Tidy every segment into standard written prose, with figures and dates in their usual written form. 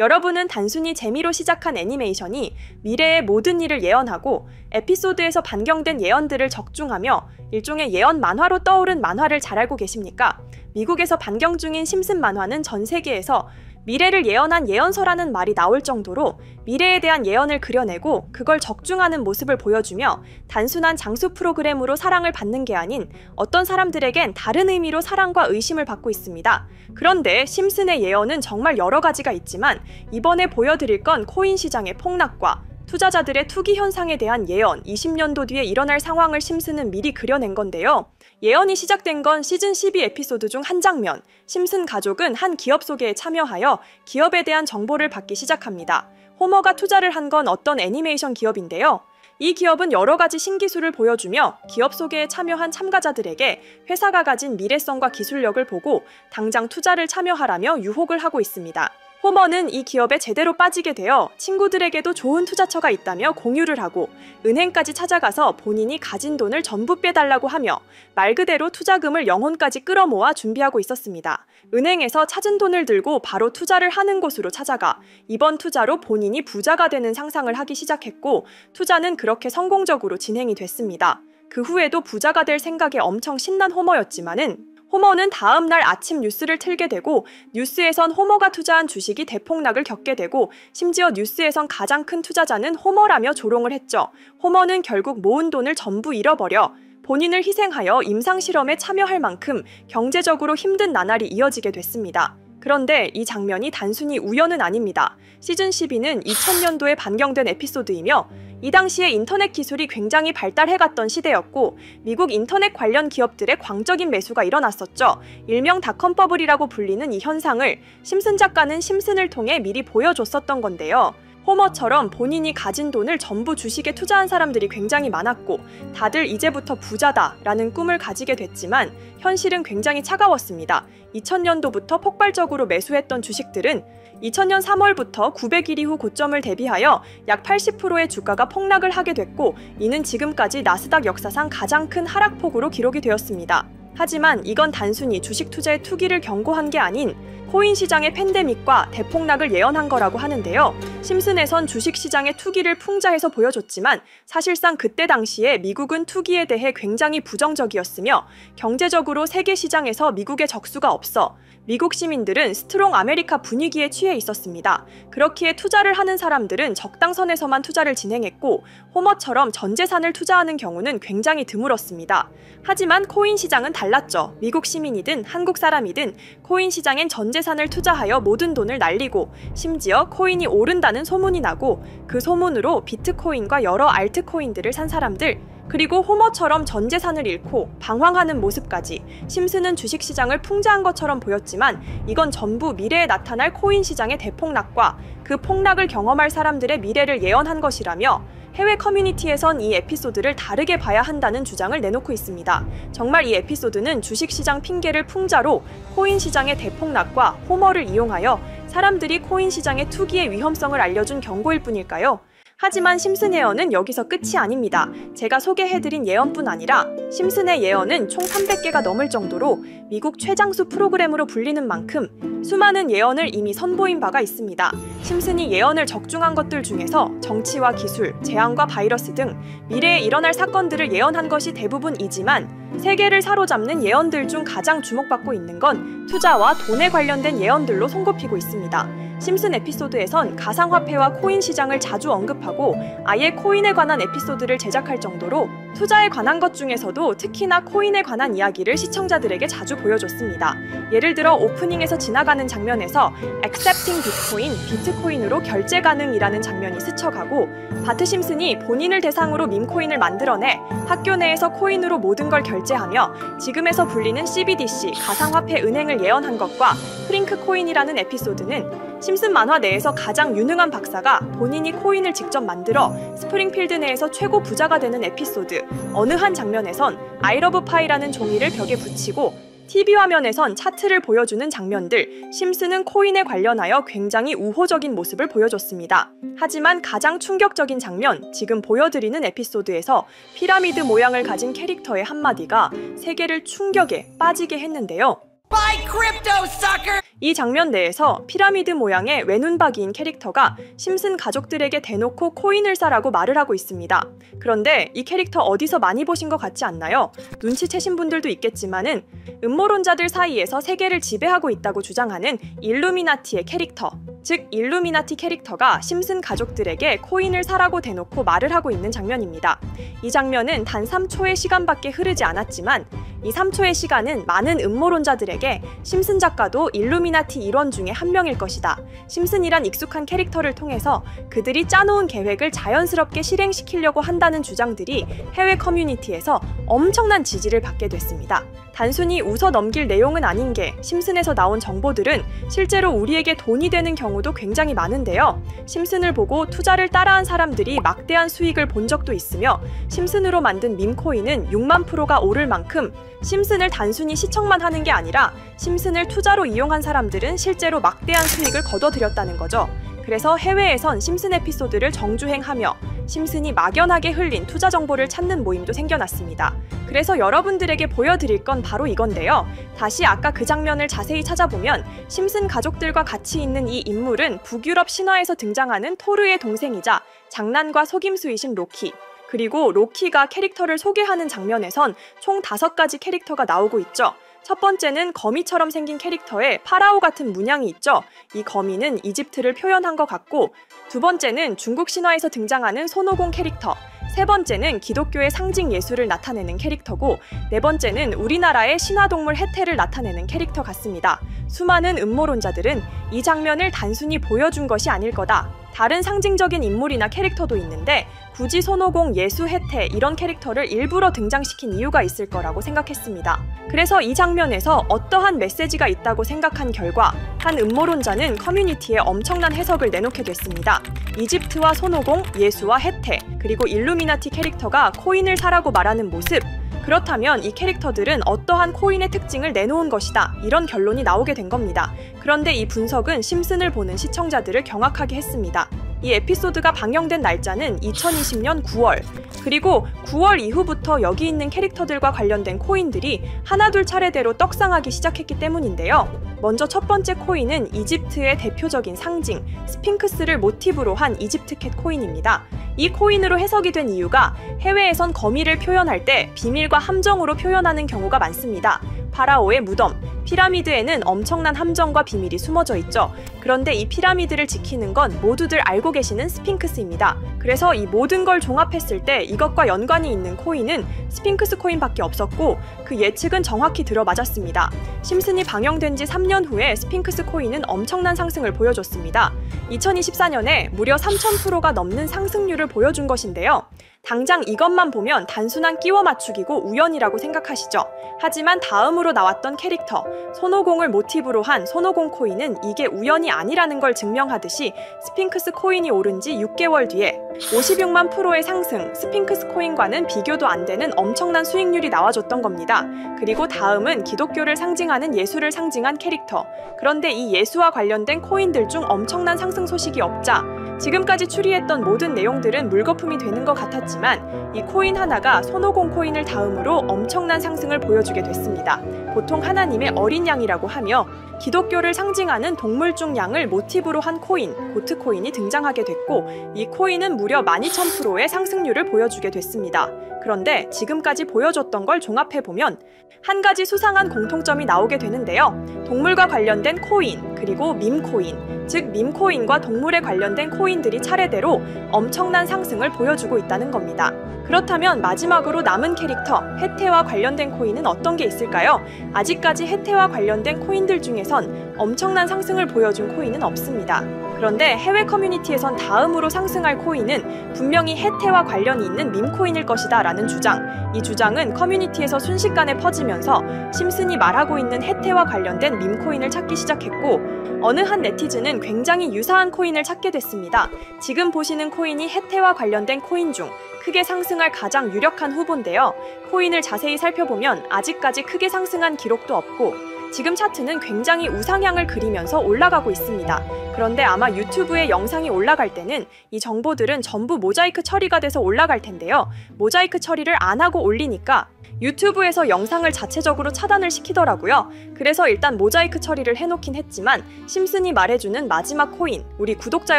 여러분은 단순히 재미로 시작한 애니메이션이 미래의 모든 일을 예언하고 에피소드에서 반경된 예언들을 적중하며 일종의 예언 만화로 떠오른 만화를 잘 알고 계십니까? 미국에서 반경 중인 심슨 만화는 전 세계에서 미래를 예언한 예언서라는 말이 나올 정도로 미래에 대한 예언을 그려내고 그걸 적중하는 모습을 보여주며 단순한 장수 프로그램으로 사랑을 받는 게 아닌 어떤 사람들에겐 다른 의미로 사랑과 의심을 받고 있습니다. 그런데 심슨의 예언은 정말 여러 가지가 있지만 이번에 보여드릴 건 코인 시장의 폭락과 투자자들의 투기 현상에 대한 예언, 20년도 뒤에 일어날 상황을 심슨은 미리 그려낸 건데요. 예언이 시작된 건 시즌 12 에피소드 중 한 장면, 심슨 가족은 한 기업 소개에 참여하여 기업에 대한 정보를 받기 시작합니다. 호머가 투자를 한 건 어떤 애니메이션 기업인데요. 이 기업은 여러 가지 신기술을 보여주며 기업 소개에 참여한 참가자들에게 회사가 가진 미래성과 기술력을 보고 당장 투자를 참여하라며 유혹을 하고 있습니다. 호머는 이 기업에 제대로 빠지게 되어 친구들에게도 좋은 투자처가 있다며 공유를 하고 은행까지 찾아가서 본인이 가진 돈을 전부 빼달라고 하며 말 그대로 투자금을 영혼까지 끌어모아 준비하고 있었습니다. 은행에서 찾은 돈을 들고 바로 투자를 하는 곳으로 찾아가 이번 투자로 본인이 부자가 되는 상상을 하기 시작했고 투자는 그렇게 성공적으로 진행이 됐습니다. 그 후에도 부자가 될 생각에 엄청 신난 호머였지만은 호머는 다음 날 아침 뉴스를 틀게 되고 뉴스에선 호머가 투자한 주식이 대폭락을 겪게 되고 심지어 뉴스에선 가장 큰 투자자는 호머라며 조롱을 했죠. 호머는 결국 모은 돈을 전부 잃어버려 본인을 희생하여 임상실험에 참여할 만큼 경제적으로 힘든 나날이 이어지게 됐습니다. 그런데 이 장면이 단순히 우연은 아닙니다. 시즌 12는 2000년도에 반경된 에피소드이며 이 당시에 인터넷 기술이 굉장히 발달해갔던 시대였고 미국 인터넷 관련 기업들의 광적인 매수가 일어났었죠. 일명 닷컴 버블이라고 불리는 이 현상을 심슨 작가는 심슨을 통해 미리 보여줬었던 건데요. 호머처럼 본인이 가진 돈을 전부 주식에 투자한 사람들이 굉장히 많았고 다들 이제부터 부자다 라는 꿈을 가지게 됐지만 현실은 굉장히 차가웠습니다. 2000년도부터 폭발적으로 매수했던 주식들은 2000년 3월부터 900일 이후 고점을 대비하여 약 80%의 주가가 폭락을 하게 됐고 이는 지금까지 나스닥 역사상 가장 큰 하락폭으로 기록이 되었습니다. 하지만 이건 단순히 주식 투자의 투기를 경고한 게 아닌 코인 시장의 팬데믹과 대폭락을 예언한 거라고 하는데요. 심슨에선 주식 시장의 투기를 풍자해서 보여줬지만 사실상 그때 당시에 미국은 투기에 대해 굉장히 부정적이었으며 경제적으로 세계 시장에서 미국의 적수가 없어 미국 시민들은 스트롱 아메리카 분위기에 취해 있었습니다. 그렇기에 투자를 하는 사람들은 적당선에서만 투자를 진행했고 호머처럼 전 재산을 투자하는 경우는 굉장히 드물었습니다. 하지만 코인 시장은 달랐죠. 미국 시민이든 한국 사람이든 코인 시장엔 전 재산을 투자하여 모든 돈을 날리고 심지어 코인이 오른다는 소문이 나고 그 소문으로 비트코인과 여러 알트코인들을 산 사람들 그리고 호머처럼 전 재산을 잃고 방황하는 모습까지 심슨은 주식시장을 풍자한 것처럼 보였지만 이건 전부 미래에 나타날 코인 시장의 대폭락과 그 폭락을 경험할 사람들의 미래를 예언한 것이라며 해외 커뮤니티에선 이 에피소드를 다르게 봐야 한다는 주장을 내놓고 있습니다. 정말 이 에피소드는 주식시장 핑계를 풍자로 코인 시장의 대폭락과 호머를 이용하여 사람들이 코인 시장의 투기의 위험성을 알려준 경고일 뿐일까요? 하지만 심슨 예언은 여기서 끝이 아닙니다. 제가 소개해드린 예언뿐 아니라 심슨의 예언은 총 300개가 넘을 정도로 미국 최장수 프로그램으로 불리는 만큼 수많은 예언을 이미 선보인 바가 있습니다. 심슨이 예언을 적중한 것들 중에서 정치와 기술, 재앙과 바이러스 등 미래에 일어날 사건들을 예언한 것이 대부분이지만 세계를 사로잡는 예언들 중 가장 주목받고 있는 건 투자와 돈에 관련된 예언들로 손꼽히고 있습니다. 심슨 에피소드에선 가상화폐와 코인 시장을 자주 언급하고 아예 코인에 관한 에피소드를 제작할 정도로 투자에 관한 것 중에서도 특히나 코인에 관한 이야기를 시청자들에게 자주 보여줬습니다. 예를 들어 오프닝에서 지나가는 장면에서 Accepting Bitcoin, 비트코인으로 결제 가능이라는 장면이 스쳐가고 바트 심슨이 본인을 대상으로 밈코인을 만들어내 학교 내에서 코인으로 모든 걸 결제하며 지금에서 불리는 CBDC, 가상화폐 은행을 예언한 것과 프링크 코인이라는 에피소드는 심슨 만화 내에서 가장 유능한 박사가 본인이 코인을 직접 만들어 스프링필드 내에서 최고 부자가 되는 에피소드, 어느 한 장면에선 I love pie라는 종이를 벽에 붙이고 TV 화면에선 차트를 보여주는 장면들, 심슨은 코인에 관련하여 굉장히 우호적인 모습을 보여줬습니다. 하지만 가장 충격적인 장면, 지금 보여드리는 에피소드에서 피라미드 모양을 가진 캐릭터의 한마디가 세계를 충격에 빠지게 했는데요. Buy crypto, sucker! 이 장면 내에서 피라미드 모양의 외눈박이인 캐릭터가 심슨 가족들에게 대놓고 코인을 사라고 말을 하고 있습니다. 그런데 이 캐릭터 어디서 많이 보신 것 같지 않나요? 눈치채신 분들도 있겠지만은 음모론자들 사이에서 세계를 지배하고 있다고 주장하는 일루미나티의 캐릭터, 즉 일루미나티 캐릭터가 심슨 가족들에게 코인을 사라고 대놓고 말을 하고 있는 장면입니다. 이 장면은 단 3초의 시간밖에 흐르지 않았지만 이 3초의 시간은 많은 음모론자들에게 심슨 작가도 일루미나티 일원 중에 한 명일 것이다. 심슨이란 익숙한 캐릭터를 통해서 그들이 짜놓은 계획을 자연스럽게 실행시키려고 한다는 주장들이 해외 커뮤니티에서 엄청난 지지를 받게 됐습니다. 단순히 웃어 넘길 내용은 아닌 게 심슨에서 나온 정보들은 실제로 우리에게 돈이 되는 경우도 굉장히 많은데요. 심슨을 보고 투자를 따라한 사람들이 막대한 수익을 본 적도 있으며 심슨으로 만든 밈코인은 6만 프로가 오를 만큼 심슨을 단순히 시청만 하는 게 아니라 심슨을 투자로 이용한 사람들은 실제로 막대한 수익을 거둬들였다는 거죠. 그래서 해외에선 심슨 에피소드를 정주행하며 심슨이 막연하게 흘린 투자 정보를 찾는 모임도 생겨났습니다. 그래서 여러분들에게 보여드릴 건 바로 이건데요. 다시 아까 그 장면을 자세히 찾아보면 심슨 가족들과 같이 있는 이 인물은 북유럽 신화에서 등장하는 토르의 동생이자 장난과 속임수이신 로키, 그리고 로키가 캐릭터를 소개하는 장면에선 총 5가지 캐릭터가 나오고 있죠. 첫 번째는 거미처럼 생긴 캐릭터에 파라오 같은 문양이 있죠. 이 거미는 이집트를 표현한 것 같고, 두 번째는 중국 신화에서 등장하는 손오공 캐릭터, 세 번째는 기독교의 상징 예수를 나타내는 캐릭터고, 네 번째는 우리나라의 신화동물 해태를 나타내는 캐릭터 같습니다. 수많은 음모론자들은 이 장면을 단순히 보여준 것이 아닐 거다. 다른 상징적인 인물이나 캐릭터도 있는데 굳이 손오공, 예수, 해태 이런 캐릭터를 일부러 등장시킨 이유가 있을 거라고 생각했습니다. 그래서 이 장면에서 어떠한 메시지가 있다고 생각한 결과 한 음모론자는 커뮤니티에 엄청난 해석을 내놓게 됐습니다. 이집트와 손오공, 예수와 해태, 그리고 일루미나티 캐릭터가 코인을 사라고 말하는 모습, 그렇다면 이 캐릭터들은 어떠한 코인의 특징을 내놓은 것이다, 이런 결론이 나오게 된 겁니다. 그런데 이 분석은 심슨을 보는 시청자들을 경악하게 했습니다. 이 에피소드가 방영된 날짜는 2020년 9월, 그리고 9월 이후부터 여기 있는 캐릭터들과 관련된 코인들이 하나둘 차례대로 떡상하기 시작했기 때문인데요. 먼저 첫 번째 코인은 이집트의 대표적인 상징, 스핑크스를 모티브로 한 이집트캣 코인입니다. 이 코인으로 해석이 된 이유가 해외에선 거미를 표현할 때 비밀과 함정으로 표현하는 경우가 많습니다. 파라오의 무덤, 피라미드에는 엄청난 함정과 비밀이 숨어져 있죠. 그런데 이 피라미드를 지키는 건 모두들 알고 계시는 스핑크스입니다. 그래서 이 모든 걸 종합했을 때 이것과 연관이 있는 코인은 스핑크스 코인밖에 없었고 그 예측은 정확히 들어맞았습니다. 심슨이 방영된 지 3년 후에 스핑크스 코인은 엄청난 상승을 보여줬습니다. 2024년에 무려 3000%가 넘는 상승률을 보여준 것인데요. 당장 이것만 보면 단순한 끼워 맞추기고 우연이라고 생각하시죠? 하지만 다음으로 나왔던 캐릭터, 손오공을 모티브로 한 손오공 코인은 이게 우연이 아니라는 걸 증명하듯이 스핑크스 코인이 오른 지 6개월 뒤에 56만 프로의 상승, 스핑크스 코인과는 비교도 안 되는 엄청난 수익률이 나와줬던 겁니다. 그리고 다음은 기독교를 상징하는 예수를 상징한 캐릭터. 그런데 이 예수와 관련된 코인들 중 엄청난 상승 소식이 없자 지금까지 추리했던 모든 내용들은 물거품이 되는 것 같았지만 이 코인 하나가 손오공 코인을 다음으로 엄청난 상승을 보여주게 됐습니다. 보통 하나님의 어린 양이라고 하며 기독교를 상징하는 동물 중 양을 모티브로 한 코인, 고트 코인이 등장하게 됐고 이 코인은 무려 12,000%의 상승률을 보여주게 됐습니다. 그런데 지금까지 보여줬던 걸 종합해보면 한 가지 수상한 공통점이 나오게 되는데요. 동물과 관련된 코인, 그리고 밈코인, 즉 밈코인과 동물에 관련된 코인들이 차례대로 엄청난 상승을 보여주고 있다는 겁니다. 그렇다면 마지막으로 남은 캐릭터, 해태와 관련된 코인은 어떤 게 있을까요? 아직까지 해태와 관련된 코인들 중에선 엄청난 상승을 보여준 코인은 없습니다. 그런데 해외 커뮤니티에선 다음으로 상승할 코인은 분명히 해태와 관련이 있는 밈코인일 것이다 라는 주장. 이 주장은 커뮤니티에서 순식간에 퍼지면서 심슨이 말하고 있는 해태와 관련된 밈코인을 찾기 시작했고 어느 한 네티즌은 굉장히 유사한 코인을 찾게 됐습니다. 지금 보시는 코인이 해태와 관련된 코인 중 크게 상승할 가장 유력한 후보인데요. 코인을 자세히 살펴보면 아직까지 크게 상승한 기록도 없고 지금 차트는 굉장히 우상향을 그리면서 올라가고 있습니다. 그런데 아마 유튜브에 영상이 올라갈 때는 이 정보들은 전부 모자이크 처리가 돼서 올라갈 텐데요. 모자이크 처리를 안 하고 올리니까 유튜브에서 영상을 자체적으로 차단을 시키더라고요. 그래서 일단 모자이크 처리를 해놓긴 했지만 심슨이 말해주는 마지막 코인, 우리 구독자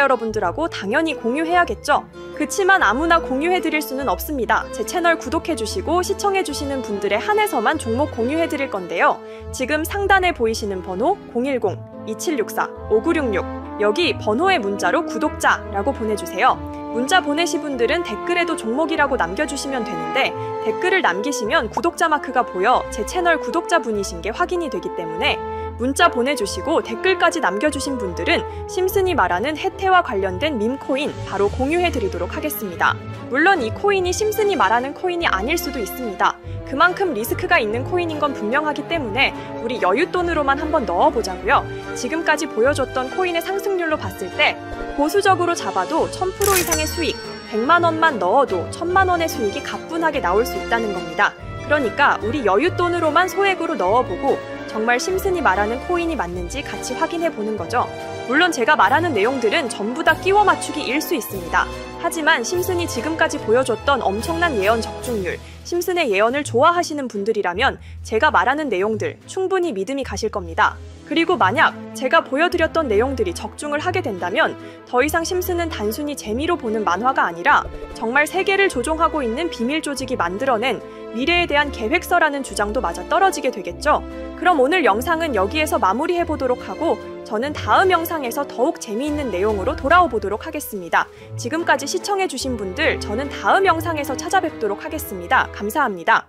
여러분들하고 당연히 공유해야겠죠? 그치만 아무나 공유해드릴 수는 없습니다. 제 채널 구독해주시고 시청해주시는 분들에 한해서만 종목 공유해드릴 건데요. 지금 상단에 보이시는 번호 010-2764-5966 여기 번호의 문자로 구독자라고 보내주세요. 문자 보내신 분들은 댓글에도 종목이라고 남겨주시면 되는데 댓글을 남기시면 구독자 마크가 보여 제 채널 구독자분이신 게 확인이 되기 때문에 문자 보내주시고 댓글까지 남겨주신 분들은 심슨이 말하는 해태와 관련된 밈코인 바로 공유해드리도록 하겠습니다. 물론 이 코인이 심슨이 말하는 코인이 아닐 수도 있습니다. 그만큼 리스크가 있는 코인인 건 분명하기 때문에 우리 여윳돈으로만 한번 넣어보자고요. 지금까지 보여줬던 코인의 상승률로 봤을 때 보수적으로 잡아도 1000% 이상의 수익, 100만 원만 넣어도 1000만 원의 수익이 가뿐하게 나올 수 있다는 겁니다. 그러니까 우리 여윳돈으로만 소액으로 넣어보고 정말 심슨이 말하는 코인이 맞는지 같이 확인해보는 거죠. 물론 제가 말하는 내용들은 전부 다 끼워 맞추기일 수 있습니다. 하지만 심슨이 지금까지 보여줬던 엄청난 예언 적중률, 심슨의 예언을 좋아하시는 분들이라면 제가 말하는 내용들 충분히 믿음이 가실 겁니다. 그리고 만약 제가 보여드렸던 내용들이 적중을 하게 된다면 더 이상 심슨은 단순히 재미로 보는 만화가 아니라 정말 세계를 조종하고 있는 비밀 조직이 만들어낸 미래에 대한 계획서라는 주장도 맞아떨어지게 되겠죠. 그럼 오늘 영상은 여기에서 마무리해보도록 하고 저는 다음 영상에서 더욱 재미있는 내용으로 돌아오도록 하겠습니다. 지금까지 시청해주신 분들 저는 다음 영상에서 찾아뵙도록 하겠습니다. 감사합니다.